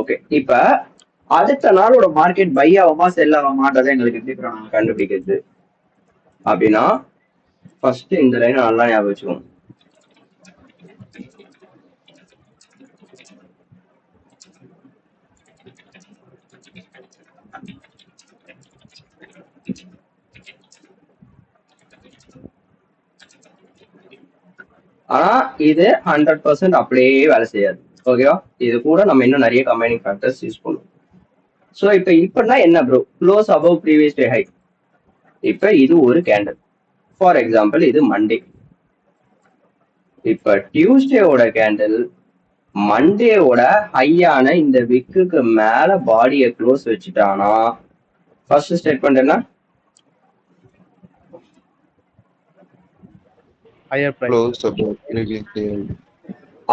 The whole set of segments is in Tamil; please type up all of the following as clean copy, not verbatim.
ஓகே, இப்ப அடுத்த நாளோட மார்க்கெட் பை ஆகுமா செல் ஆகுமான்றதை எங்களுக்கு எப்படி நாங்க கண்டுபிடிக்கிறது அப்படின்னா, ஃபர்ஸ்ட் இந்த லைன் நல்லா ஞாபகம் வச்சுக்கோங்க. ஆனா இது 100% அப்படியே வேலை செய்யாது. ஓகேவா? இது கூட நம்ம இன்னும் நிறைய கம்பைனிங் ஃபேக்டர்ஸ் யூஸ் பண்ணுவோம். ஸோ இப்பன்னா என்ன bro, close above previous day high. இப்ப இது ஒரு கேண்டில். ஃபார் எக்ஸாம்பிள் இது மண்டே. இப்ப டியூஸ்டேவோட கேண்டில் மண்டேவோட ஹையான இந்த விக்குக்கு மேல பாடியை க்ளோஸ் வச்சுட்டானா ஃபர்ஸ்ட் ஸ்டேட்மெண்ட் என்ன? Higher price.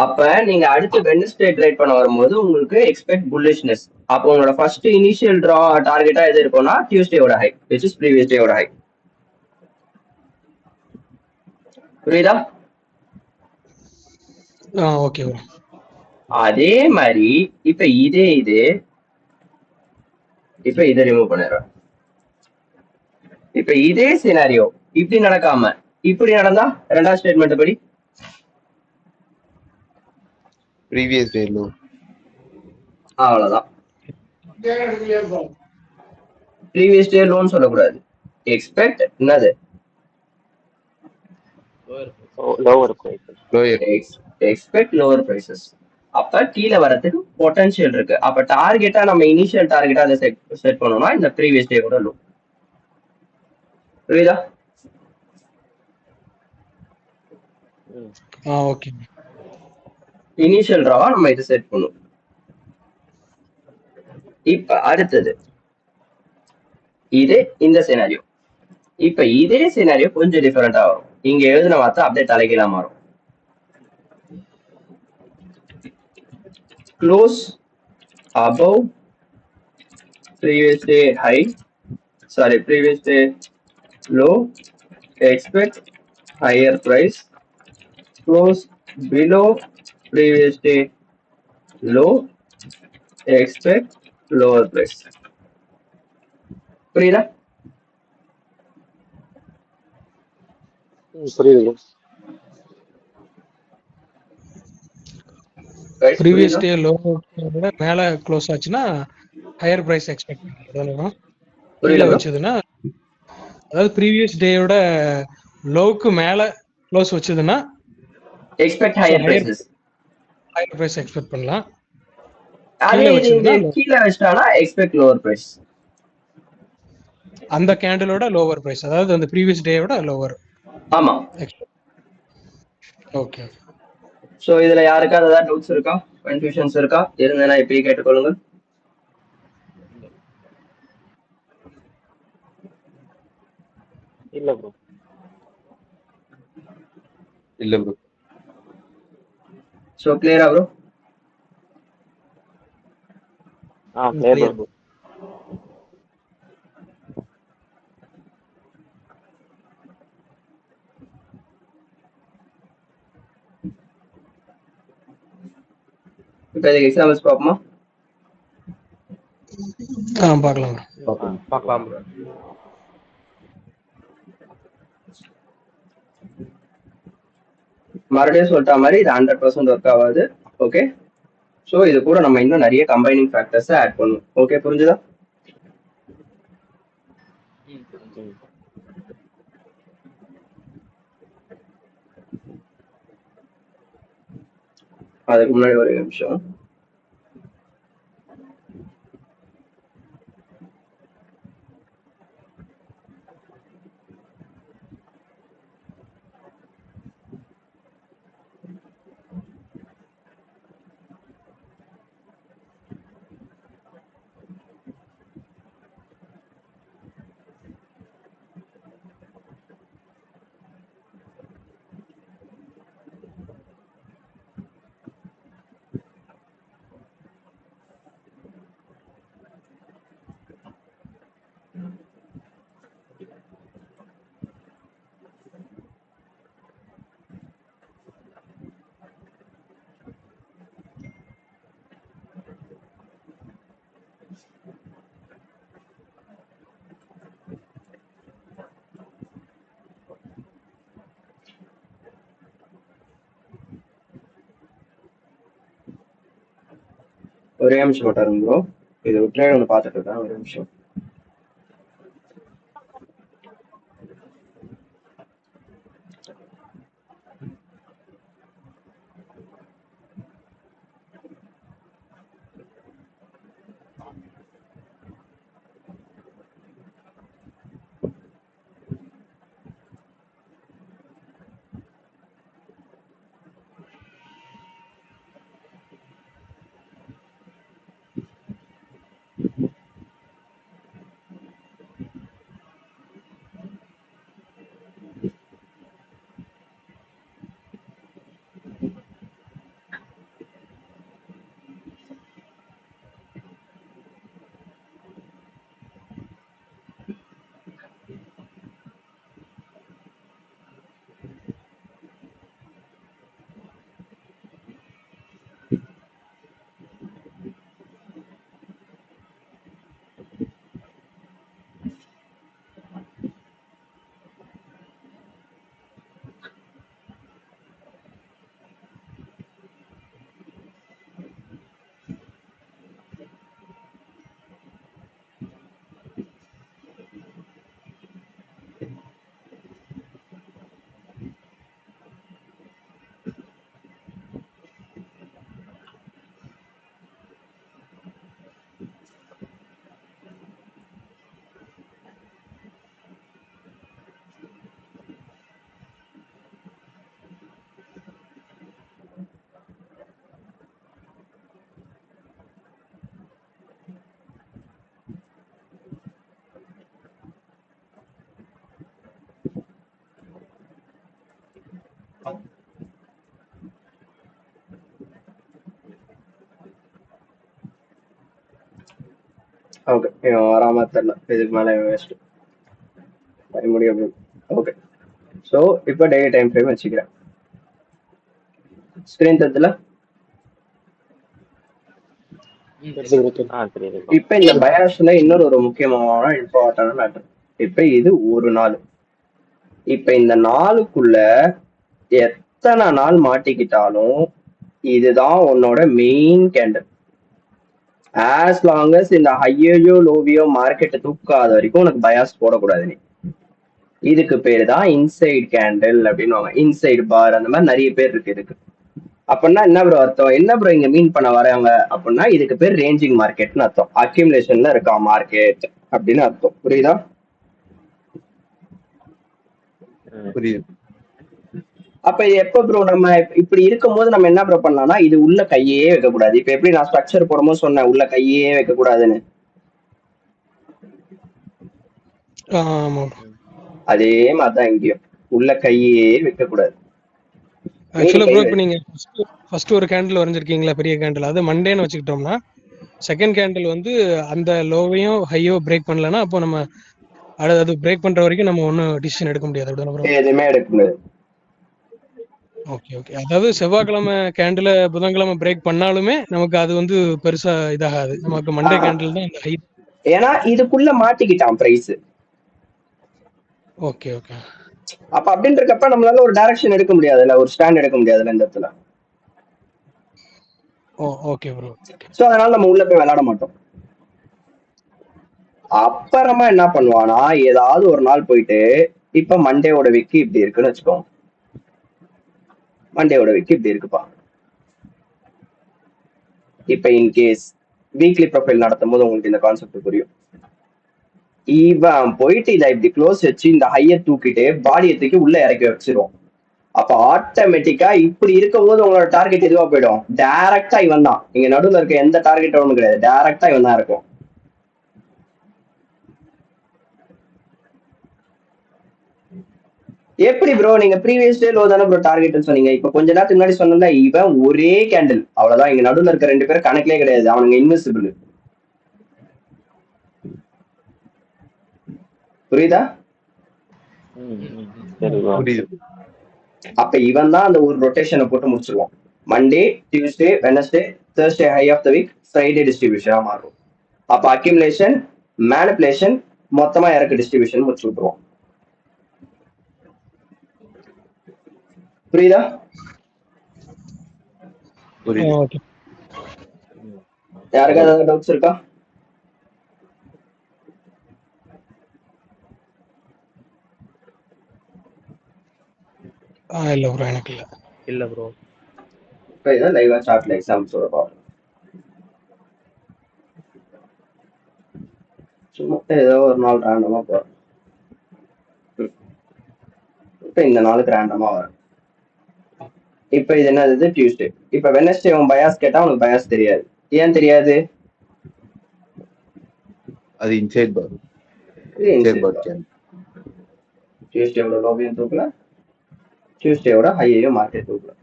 அப்ப நீங்க அடுத்து வெட்னஸ்டே ட்ரேட் பண்ண வரும்போது உங்களுக்கு எக்ஸ்பெக்ட் புல்லிஷ்னஸ். அப்போ உங்களோட ஃபர்ஸ்ட் இனிஷியல் டிரா டார்கெட்டா எது இருக்கும்னா டியூஸ்டேவோட ஹை, விச் இஸ் ப்ரீவியஸ் டேவோட ஹை. புரியுதா? ஓகே. அதே மாதிரி இப்ப இதை ரிமூவ் பண்ணிடுறேன். இப்ப இதே சினாரியோ இப்படி நடக்காம இப்படி நடந்தா ரெண்டாவது ஸ்டேட்மெண்ட் படி ப்ரீவியஸ் டே லோ. அவ்வளவுதான். ப்ரீவியஸ் டே லோன்னு சொல்லக்கூடாது. எக்ஸ்பெக்ட் என்னது? Lower price. Expect lower prices. அப்ப கீழே வரதுக்கு பொட்டன்ஷியல் இருக்கு. அப்ப டார்கெட்டா நம்ம இனிஷியல் டார்கெட்டா அதை செட் பண்ணோம்னா இந்த ப்ரீவியஸ் டே கூட லோ. புரியுதா? ஓகே. இனிஷியல் டிராவா நம்ம இதை செட் பண்ணுவோம். இப்ப அடுத்தது இது இந்த சினாரியோ. இப்ப இதே சினாரியோ கொஞ்சம் டிஃபரெண்டா வரும். இங்க எழுதின வார்த்தை அப்படியே தலைகீழா மாறும். Close above previous day high, sorry, previous day low, expect higher price. Close below previous day low, expect lower price. புரியுதா? புரியுது. ப்ரீவியஸ் டே லோ விட மேல க்ளோஸ் ஆச்சுன்னா ஹையர் பிரைஸ் எக்ஸ்பெக்ட் பண்ணுறோம். கீழே வச்சதுன்னா, அதாவது ப்ரீவியஸ் டேயோட லோவுக்கு மேல க்ளோஸ் வச்சதுன்னா expect higher prices. Higher price expect பண்ணலாம். அதே இது கீழே வச்சிட்டானா எக்ஸ்பெக்ட் லோவர் பிரைஸ். அந்த கேண்டிலோட லோவர் பிரைஸ், அதாவது அந்த ப்ரீவியஸ் டேயோட லோவர். ஆமா. ஓகே. சோ இதுல யாருக்காவது ஏதாவது டவுட்ஸ் இருக்கா, கன்ஃபியூஷன்ஸ் இருக்கா? இருந்தேன்னா இப்படி கேட்டுக்கொள்ளுங்க. இல்ல ப்ரோ. சோ கிளியரா ப்ரோ? Clear bro. இப்போ இதுக்கு எக்ஸாம்பிள்ஸ் பார்ப்போமா? பார்க்கலாம். மறுபடியும் சொல்லிட்ட மாதிரி இது 100% ஒர்க் ஆகாது. ஓகே, ஸோ இது கூட நம்ம இன்னும் நிறைய கம்பைனிங் ஃபேக்டர்ஸை ஆட் பண்ணுவோம். ஓகே, புரிஞ்சுதா? அதுக்கு முன்னாடி ஒரு நிமிஷம். ஒரே நிமிஷம் மட்டும் இருங்க ப்ரோ. இது ஒரு ட்ரேட் ஒன்று பார்த்துட்டு இருக்கேன், ஒரு நிமிஷம். ஓகே, வராம தெரியல, இதுக்கு மேலே வேஸ்ட் பண்ண முடியும். ஓகே, ஸோ இப்போ டெய்லி டைம் ஃப்ரேம் வச்சுக்கிறேன். ஸ்க்ரீன் தத்துல இப்ப இந்த பயாஸ்ல இன்னொரு ஒரு முக்கியமான இம்பார்ட்டன்ட் மேட்டர். இப்ப இது ஒரு நாள். இப்ப இந்த நாளுக்குள்ள எத்தனை நாள் மாட்டிக்கிட்டாலும் இதுதான் உன்னோட main candle. As long as இந்த ஹையோ லோவியோ மார்க்கெட்டை தூக்காத வரைக்கும் உனக்கு பயாஸ் போடக்கூடாது. நீ இதுக்கு பேரு தான் இன்சைட் கேண்டில் அப்படின்னு, இன்சைட் பார், அந்த மாதிரி நிறைய பேர் இருக்கு இதுக்கு. அப்படின்னா என்ன ப்ரோ அர்த்தம், என்ன ப்ரோ இங்க மீன் பண்ண வராங்க அப்படின்னா, இதுக்கு பேர் ரேஞ்சிங் மார்க்கெட்னு அர்த்தம். அக்யூமுலேஷன்ல இருக்கா மார்க்கெட் அப்படின்னு அர்த்தம். புரியுதா? புரியுது. அப்ப இது எப்ப ப்ரோ நம்ம இப்படி இருக்கும் போது நம்ம என்ன ப்ரோ பண்ணலாம்னா, இது உள்ள கையே வைக்க கூடாது. இப்ப எப்படி நான் ஸ்ட்ரக்சர் போடும்போது சொன்னேன் உள்ள கையே வைக்க கூடாதுன்னு, அதே மாதிரிதான் இங்கேயும் உள்ள கையே வைக்க கூடாது. ஆக்சுவலா ப்ரோ இப்போ நீங்க ஃபர்ஸ்ட் ஒரு கேண்டில் வரைஞ்சிருக்கீங்களா, பெரிய கேண்டில், அது மண்டேன்னு வச்சுக்கிட்டோம்னா செகண்ட் கேண்டில் வந்து அந்த லோவையும் ஹையோ பிரேக் பண்ணலன்னா அப்போ நம்ம அது பிரேக் பண்ற வரைக்கும் நம்ம ஒன்றும் டிசிஷன் எடுக்க முடியாது. அப்படின்னா எதுவுமே எடுக்க முடியாது. Okay okay. அதாவது செவ்வாய்க்கிழமை கேண்டில் புதன்கிழமை பிரேக் பண்ணாலுமே நமக்கு அது வந்து பெருசா இதாகாது. நமக்கு மண்டே கேண்டில் தான் அந்த ஹை. ஏன்னா இதுக்குள்ள மாட்டிக்கிட்டான் பிரைஸ். Okay okay. அப்ப அப்படின்றப்ப நம்மளால ஒரு டைரக்ஷன் எடுக்க முடியாதுல்ல, ஒரு ஸ்டாண்ட் எடுக்க முடியாதுல்ல இந்த இடத்துல. Okay bro. சோ அதனால நம்ம உள்ள போய் விளையாட மாட்டோம். அப்புறமா என்ன பண்ணுவானா, ஏதாவது ஒரு நாள் போயிட்டு இப்ப மண்டேவோட விக்கி இப்படி இருக்குன்னு வச்சுக்கோங்க. மண்டேவோட விக்கி இப்படி இருக்குப்பா. இப்ப இன்கேஸ் வீக்லி ப்ரொஃபைல் நடத்தும் போது உங்களுக்கு இந்த கான்செப்ட் புரியும். இவன் போயிட்டு இதை இப்படி க்ளோஸ் வச்சு இந்த ஹையை தூக்கிட்டு பாடியை தூக்கி உள்ள இறக்கி வச்சிருவோம். அப்ப ஆட்டோமேட்டிக்கா இப்படி இருக்கும் போது உங்களோட டார்கெட் எதுவா போயிடும், டைரக்டா இவன் தான். இங்க நடுவில் இருக்க எந்த டார்கெட் ஒன்றும் கிடையாது, டைரக்டா இவன் தான் இருக்கும். எப்படி ப்ரோ நீங்க ப்ரீவியஸ் டே லோ தானே ப்ரோ டார்கெட் சொன்னீங்க, இப்ப கொஞ்ச நேரத்துக்கு முன்னாடி சொன்னல இவன் ஒரே கேண்டில் அவ்வளவுதான். இங்க நடுவில் இருக்க ரெண்டு பேரும் கணக்கிலே கிடையாது, அவனுங்க இன்விசிபிள். புரியுதா? அப்ப இவன் தான் அந்த ஒரு ரொட்டேஷனை போட்டு முடிச்சிருவான். Monday, Tuesday, Wednesday, Thursday high of the week, Friday டிஸ்ட்ரிபியூஷனா மாறும். அப்ப அக்யூமுலேஷன், மேனிபுலேஷன், மொத்தமா இறக்கு டிஸ்ட்ரிபியூஷன் முடிச்சு விட்டுருவோம். புரியுதா? யாருக்கா ஏதாவது டவுட்ஸ் இருக்கா? இல்ல ப்ரோ, எனக்கு இல்ல. இல்ல ப்ரோ. இப்போ இதான் லைவா சார்ட்ல எக்ஸாம்பிள்ஸோட பார்ப்போம். சும்மா ஏதோ ஒரு நாள் ரேண்டமா போறோம். இப்போ இந்த நாளுக்கு ரேண்டமா வரும். இப்போ இது என்னது? டியூஸ்டே. இப்போ வெனஸ்டே உன் பயாஸ் கேட்டா உனக்கு பயாஸ் தெரியாது. ஏன் தெரியாது? அது இன்சைட் பார். இது இன்சைட் பார் கேன். டியூஸ்டேவோட லோவையும் தூக்கல, டியூஸ்டேவோட ஹையையும் மார்க்கெட் தூக்கல.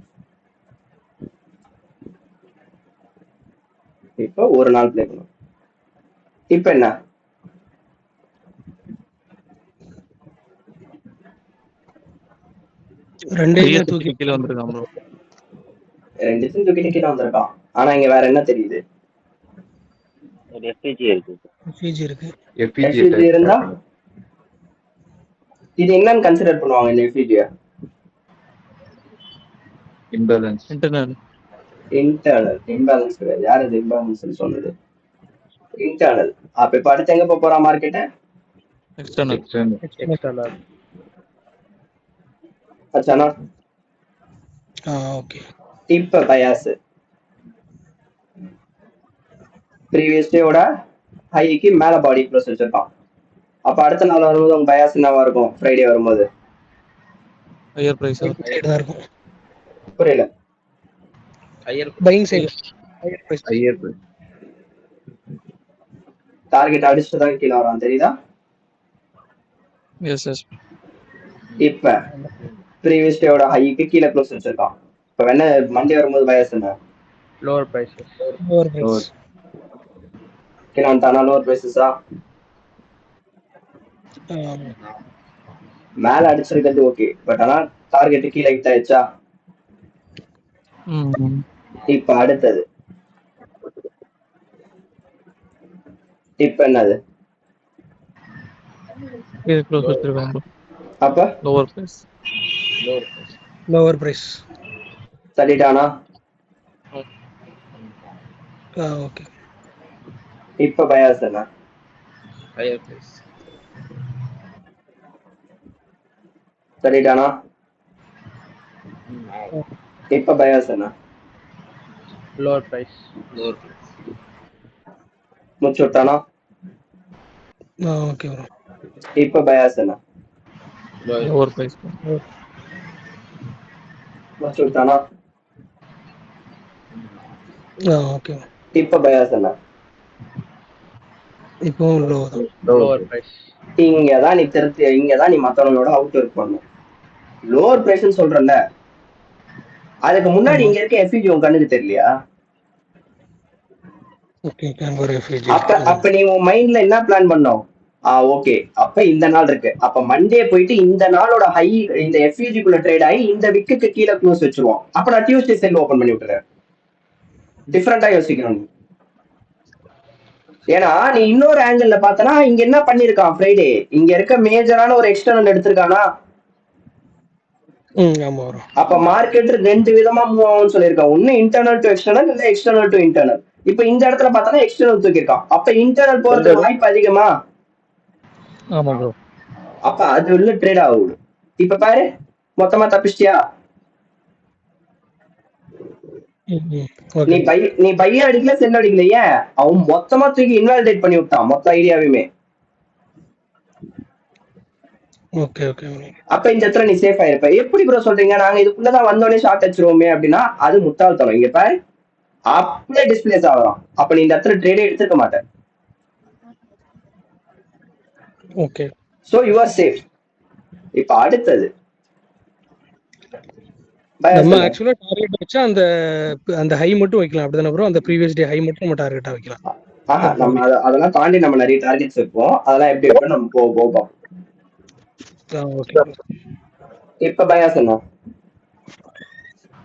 இப்போ ஒரு நாள் பிளே பண்ணும். இப்போ என்ன? ரெண்டையுமே தூக்கி கீழ வந்திருக்கான் ப்ரோ. ரெண்டுத்தையும் தூக்கிட்டு கீழே வந்திருக்கான். ஆனா இங்க வேற என்ன தெரியுது? ஒரு எஃப்ஜி இருக்கு. ஃபிஜி இருக்கு. எஃபிஜி FUG இருந்தா இது என்னன்னு கன்சிடர் பண்ணுவாங்க இந்த எஃபிஜியை? இம்பேலன்ஸ். இன்டர்னல். இன்டர்னல். இம்பேலன்ஸ் கிடையாது. யார் இது இம்பேலன்ஸ் சொன்னது? இன்டர்னல். அப்ப இப்ப அடுத்து எங்க போறா மார்க்கெட்? எக்ஸ்டர்னல். எக்ஸ்டர்னல். அச்சானா ஓகே. இப்ப பயாஸ் ப்ரீவியஸ் டேவோட ஹைக்கு மேல பாடி க்ளோஸ் வச்சிருக்கான். அப்ப அடுத்த நாள் வரும்போது உங்க பயாஸ் என்னவா இருக்கும்? ஃப்ரைடே வரும்போது ஹையர் பிரைஸ். சைடு தான் இருக்கும். புரியல. Buying side. Higher price. Higher price. Target அடிச்சுட்டு தான் கீழே வரான், தெரியுதா? Yes yes. இப்ப ப்ரீவியஸ் டேவோட ஹைக்கு கீழே க்ளோஸ் வச்சிருக்கான். இப்ப வேணா மண்டே வரும்போது பயாஸ் என்ன? Lower price. Lower price. கீழே வந்துட்டானா? லோவர் பிரைஸஸா? மேல அடிச்சிருக்கிறது ஓகே, பட் ஆனா டார்கெட் கீழே ஹிட் ஆயிடுச்சா? இப்ப அடுத்தது இப்ப என்னது? இது க்ளோஸ் வச்சிருக்கான் ப்ரோ. அப்ப லோவர் பிரைஸ். Lower price. தள்ளிட்டானா? ஓகே. இப்ப பயாஸ் என்ன? Higher price. தள்ளிட்டானா? இப்ப பயாஸ் என்ன? Lower price. முடிச்சு விட்டானா? Okay bro. இப்ப பயாஸ் என்ன? Lower price. முடிச்சு விட்டானா? ஓகே. இப்ப பயாஸ் என்ன? இப்போ லோ தான். Lower price. இங்கதான் நீ மத்தவங்களோட அவுட் ஒர்க் பண்ணும். லோவர் பிரைஸ் சொல்றல, அதுக்கு முன்னாடி இங்க இருக்க எஃபிஜி உன் கண்ணுக்கு தெரியலையா? அப்ப நீ உன் மைண்ட்ல என்ன பிளான் பண்ணோம்? ஓகே, அப்ப இந்த நாள் இருக்கு, அப்ப மண்டே போயிட்டு இந்த நாளோட ஹை இந்த எஃப்யூஜிக்குள்ள ட்ரேட் ஆகி இந்த விக்குக்கு கீழே க்ளோஸ் வச்சிருவோம். அப்ப நான் டியூஸ்டே செல் ஓபன் பண்ணி விட்டுறேன். டிஃபரெண்டா யோசிக்கணும். ஏன்னா நீ இன்னொரு ஆங்கிள் பார்த்தனா இங்க என்ன பண்ணிருக்கான்? ஃப்ரைடே இங்க இருக்க மேஜரான ஒரு எக்ஸ்டர்னல் எடுத்திருக்கானா? அப்ப மார்க்கெட் ரெண்டு விதமா மூவ் ஆகும்னு சொல்லியிருக்கான். ஒண்ணு இன்டர்னல் டு எக்ஸ்டர்னல், இல்ல எக்ஸ்டர்னல் டு இன்டர்னல். இப்ப இந்த இடத்துல பார்த்தா எக்ஸ்டர்னல் தூக்கிருக்கான். அப்ப இன்டர்னல் போறதுக்கு வாய்ப்பு அதிகமா? ஆமா ப்ரோ. அப்ப அது உள்ள ட்ரேட் ஆகுது. இப்ப பாரு, மொத்தமா தப்பிச்சிட்டியா? நீ பைய அடிக்கல, செல் அடிக்கல. ஏன்? அவன் மொத்தமா தூக்கி இன்வாலிடேட் பண்ணி விட்டான் மொத்த ஐடியாவையுமே. அப்ப இந்த இடத்துல நீ சேஃப் ஆயிருப்ப. எப்படி ப்ரோ சொல்றீங்க நாங்க இதுக்குள்ளதான் வந்தோடனே ஷார்ட் அடிச்சிருவோமே அப்படின்னா அது முட்டாள்தனம். இங்க பாரு, அப்படியே டிஸ்பிளேஸ் ஆகிறோம். அப்ப நீ இந்த இடத்துல ட்ரேடே எடுத்துக்க மாட்டேன். Okay, so you are safe. இப்ப அடுத்தது நம்ம ஆக்சுவலா டார்கெட் வச்சா அந்த ஹை மட்டும் வைக்கலாம், அப்படிதானே ப்ரோ? அந்த ப்ரீவியஸ் டே ஹை மட்டும் நம்ம டார்கெட்டா வைக்கலாம். நம்ம அதெல்லாம் தாண்டி நம்ம நிறைய டார்கெட்ஸ் வைப்போம். அதெல்லாம் எப்படி வைப்போம் நம்ம போவோம். ஓகே. இப்ப பயாஸ் என்ன?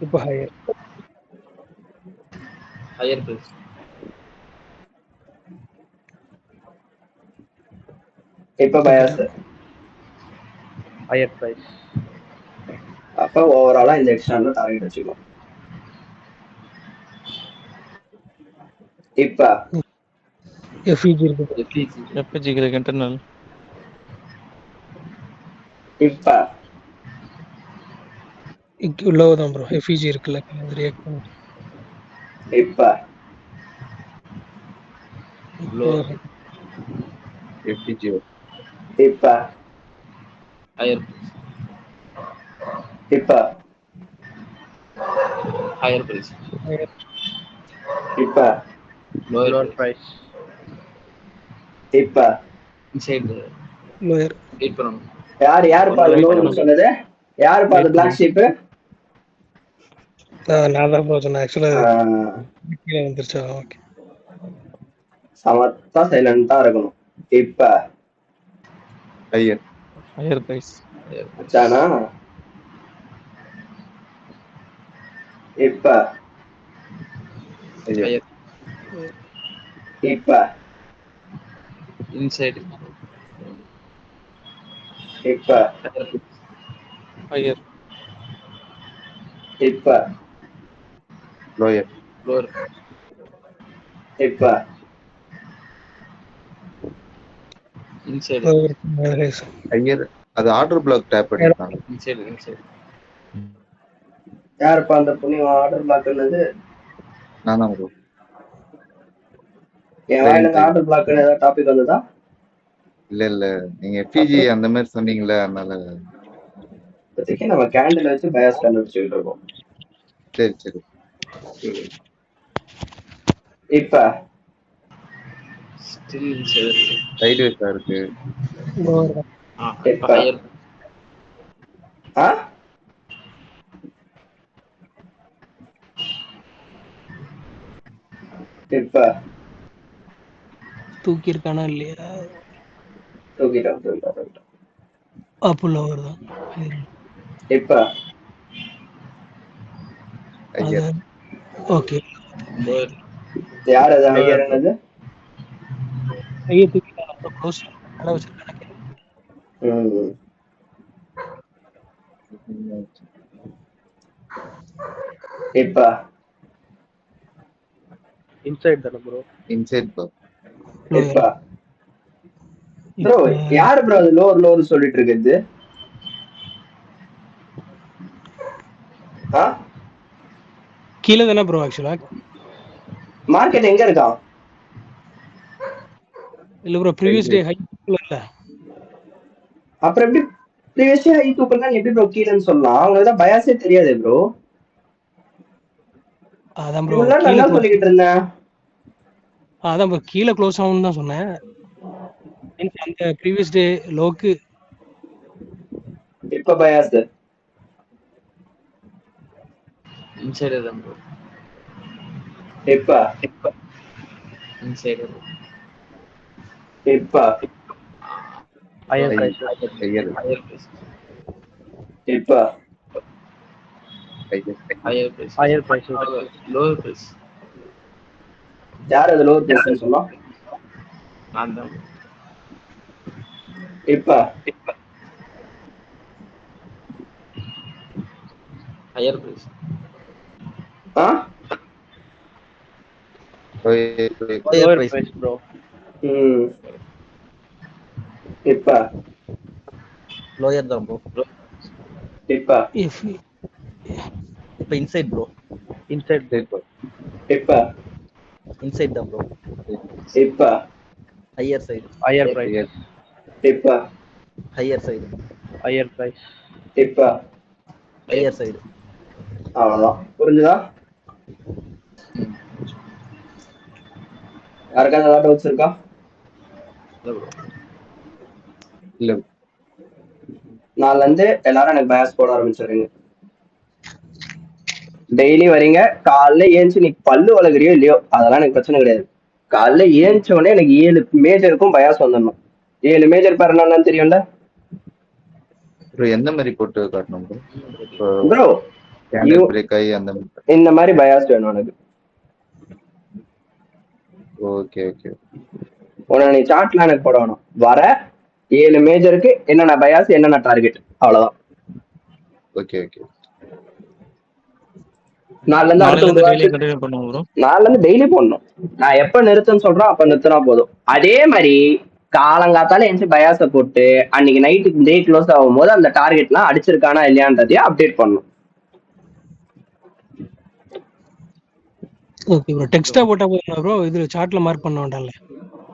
இப்ப ஹையர் பிரைஸ். இப்ப பயாஸ் ஹையர் பிரைஸ். அப்ப ஓவராலா இந்த எக்ஸ்டர்னல் டார்கெட் வச்சுக்கலாம். இப்ப எஃப்இஜி இருக்கு FEG. FPG இருக்கு இன்டர்னல். இப்ப லோ தான் ப்ரோ. எஃப்இஜி இருக்குல்ல ரியாக்ட் பண்ணி இப்ப Low. FPG இப்ப Higher. இப்ப Higher price. இப்ப Lower price. இப்ப Inside the லோயர். wait பண்ணணும். யாருப்பா அது Wait லோன்னு பண்ணணும். சொன்னது? யாருப்பா அது பிளாக் ஷீப்? நான் தான் ப்ரோ சொன்னேன். ஆக்சுவலா கீழே வந்துருச்சா? ஓகே. சமத்தா சைலண்டா இருக்கணும். இப்ப higher. Higher price. அச்சானா இப்ப Higher. Higher. இப்ப Inside. இப்ப Higher. இப்ப Lower. Lower. இப்ப Inside. Higher. அது ஆர்டர் பிளாக் டேப் பண்ணிருக்காங்க. Inside. யாருப்பா அந்த புண்ணியம் ஆர்டர் பிளாக்னது? நான் தான் ப்ரோ. என் வாயில இருந்து ஆர்டர் பிளாக்னு ஏதாவது டாபிக் வந்ததா? இல்ல நீங்க FPG அந்த மாதிரி சொன்னீங்களே அதனால. இப்போதைக்கு நம்ம கேண்டில் வச்சு பயாஸ் கண்டுபிடிச்சுக்கிட்டு இருக்கோம். சரி. இப்ப Still inside. சைடு வைஸா இருக்கு. இப்ப Higher. ஆ இப்ப தூக்கி இருக்கானா இல்லையா? தூக்கிட்டோம். அப்பு லோவர் தான். இப்ப Higher. ஓகே. Lower. யார் அது ஹையர் என்னது? கையை தூக்கிட்டான் க்ளோஸ் மேல வச்சிருக்கானே. இப்ப Inside தானே bro. Inside bro. இப்ப ப்ரோ யாரு ப்ரோ அது லோர் சொல்லிட்டு இருக்குது? கீழே தானே ப்ரோ ஆக்சுவலா. மார்க்கெட் எங்க இருக்கான்? இல்ல ப்ரோ ப்ரீவியஸ் டே ஹை இல்ல. அப்புறம் எப்படி ப்ரீவியஸ் ஹை தூக்கம்னா எப்படி ப்ரோ கீழன்னு சொல்லலாம்? அவங்களுக்கு தான் பயாஸே தெரியாது ப்ரோ. அதான் ப்ரோ இவ்வளவு கீழே நல்லா சொல்லிக்கிட்டு இருந்தேன். அதான் ப்ரோ கீழே க்ளோஸ் ஆகும்னு தான் சொன்னேன். அந்த ப்ரீவியஸ் டே லோக்கு இப்ப பயாஸ் Inside தான் bro. இப்ப Inside. இப்ப Higher price. Higher. Higher price. இப்ப Higher price. Higher price. Lower price. யார் அது லோவர் பிரைஸ்னு சொன்னா? நான் தான். இப்ப Higher price. Lower price bro. இப்ப Lower தான் bro. இப்ப இப்போ inside bro. Inside bro. இப்ப தான் bro. இப்ப Higher side. Higher price. இப்ப Higher side. Higher price. இப்ப Higher side. அவ்வளவுதான். புரிஞ்சுதா? யாருக்காவது ஏதாவது டவுட்ஸ் இருக்கா? இல்ல நாலுல இருந்து எல்லாரும் எனக்கு பயாஸ் போட ஆரம்பிச்சிடுறீங்க. டெய்லி வரீங்க, காலைல ஏஞ்சி நீ பல்லு வளர்க்குறியோ இல்லையோ அதெல்லாம் எனக்கு பிரச்சனை கிடையாது. காலைல ஏஞ்ச உடனே எனக்கு 7 மேஜருக்கும் பயாஸ் வந்துடணும். 7 மேஜர் பேர் என்னன்னு தெரியும்ல ப்ரோ? எந்த மாதிரி போட்டு காட்டணும் ப்ரோ? ப்ரோ? கேண்டில் பிரேக் ஆகி அந்த இந்த மாதிரி பயாஸ் வேணும் எனக்கு. ஓகே. உடனே நீ சார்ட்ல எனக்கு போட வேணும். வர 7 மேஜருக்கு என்னென்ன பயாஸ் என்னென்ன டார்கெட் அவ்வளவுதான். ஓகே. நாலுல இருந்து அடுத்த ஒரு வாரத்துக்கு கண்டினியூ பண்ணுவோம் ப்ரோ. நாலுல இருந்து டெய்லி போடணும். நான் எப்ப நிறுத்துன்னு சொல்றேன் அப்ப நிறுத்தினா போதும். அதே மாதிரி காலங்காத்தால எந்த பயாச போட்டு அன்னைக்கு நைட்டு டே க்ளோஸ் ஆகும் போது அந்த டார்கெட்லாம் அடிச்சிருக்கானா இல்லையான்றதையும் அப்டேட் பண்ணணும். Okay bro. டெக்ஸ்டா போட்டா போதுமா ப்ரோ? இதுல சார்ட்ல மார்க் பண்ண வேண்டாம்ல?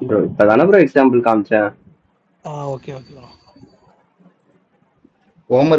ப்ரோ இப்பதானே ப்ரோ எக்ஸாம்பிள் காமிச்சேன். Okay okay bro. ஹோம்ஒர்க்